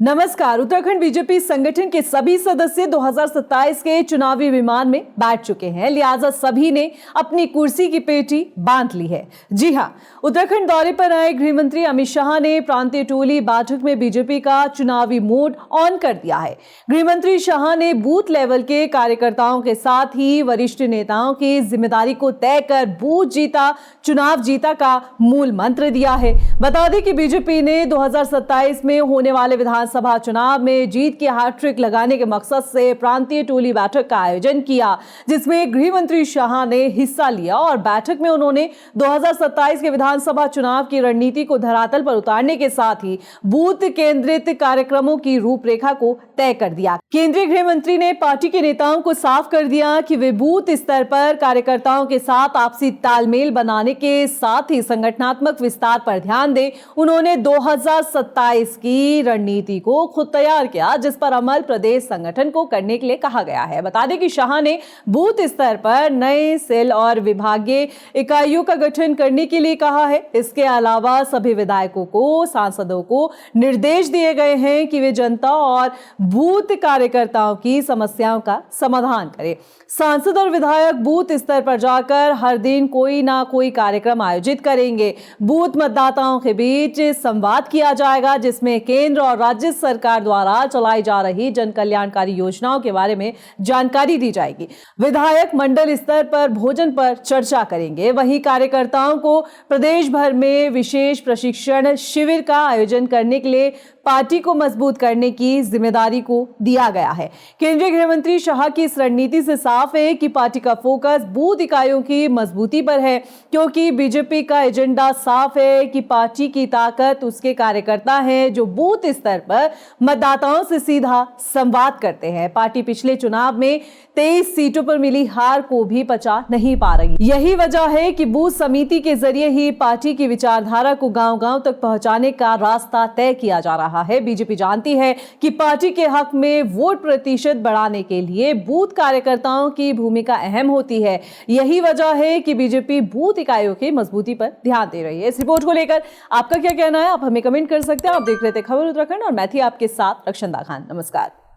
नमस्कार। उत्तराखंड बीजेपी संगठन के सभी सदस्य 2027 के चुनावी विमान में बैठ चुके हैं, लिहाजा सभी ने अपनी कुर्सी की पेटी बांध ली है। जी हां, उत्तराखंड दौरे पर आए गृह मंत्री अमित शाह ने प्रांतीय टोली बैठक में बीजेपी का चुनावी मोड ऑन कर दिया है। गृह मंत्री शाह ने बूथ लेवल के कार्यकर्ताओं के साथ ही वरिष्ठ नेताओं की जिम्मेदारी को तय कर बूथ जीता चुनाव जीता का मूल मंत्र दिया है। बता दें कि बीजेपी ने 2027 में होने वाले विधानसभा चुनाव में जीत की हैट्रिक लगाने के मकसद से प्रांतीय टोली बैठक का आयोजन किया, जिसमें गृह मंत्री शाह ने हिस्सा लिया और बैठक में उन्होंने 2027 के विधानसभा चुनाव की रणनीति को धरातल पर उतारने के साथ ही बूथ केंद्रित कार्यक्रमों की रूपरेखा को तय कर दिया। केंद्रीय गृह मंत्री ने पार्टी के नेताओं को साफ कर दिया कि वे बूथ स्तर पर कार्यकर्ताओं के साथ आपसी तालमेल बनाने के साथ ही संगठनात्मक विस्तार पर ध्यान दें। उन्होंने 2027 की रणनीति को खुद तैयार किया, जिस पर अमल प्रदेश संगठन को करने के लिए कहा गया है। बता दें कि शाह ने बूथ स्तर पर नए सेल और विभागीय इकाइयों का गठन करने के लिए कहा है। इसके अलावा सभी विधायकों को, सांसदों को निर्देश दिए गए हैं कि वे जनता और बूथ कार्यकर्ताओं की समस्याओं का समाधान करें। सांसद और विधायक बूथ स्तर पर जाकर हर दिन कोई ना कोई कार्यक्रम आयोजित करेंगे। बूथ मतदाताओं के बीच संवाद किया जाएगा, जिसमें केंद्र और राज्य सरकार द्वारा चलाई जा रही जन कल्याणकारी योजनाओं के बारे में जानकारी दी जाएगी। विधायक मंडल स्तर पर भोजन पर चर्चा करेंगे। वहीं कार्यकर्ताओं को प्रदेश भर में विशेष प्रशिक्षण शिविर का आयोजन करने के लिए पार्टी को मजबूत करने की जिम्मेदारी को दिया गया है। केंद्रीय गृह मंत्री शाह की इस रणनीति से साफ है कि पार्टी का फोकस बूथ इकाइयों की मजबूती पर है, क्योंकि बीजेपी का एजेंडा साफ है कि पार्टी की ताकत उसके कार्यकर्ता हैं जो बूथ स्तर पर मतदाताओं से सीधा संवाद करते हैं। पार्टी पिछले चुनाव में 23 सीटों पर मिली हार को भी पचा नहीं पा रही। यही वजह है कि बूथ समिति के जरिए ही पार्टी की विचारधारा को गांव-गांव तक पहुंचाने का रास्ता तय किया जा रहा है। बीजेपी जानती है कि पार्टी के हक में वोट प्रतिशत बढ़ाने के लिए बूथ कार्यकर्ताओं की भूमिका अहम होती है। यही वजह है कि बीजेपी बूथ इकाइयों की मजबूती पर ध्यान दे रही है। इस रिपोर्ट को लेकर आपका क्या कहना है, आप हमें कमेंट कर सकते हैं। आप देख रहे थे खबर उत्तराखंड और मैं थी आपके साथ रक्षंदा खान। नमस्कार।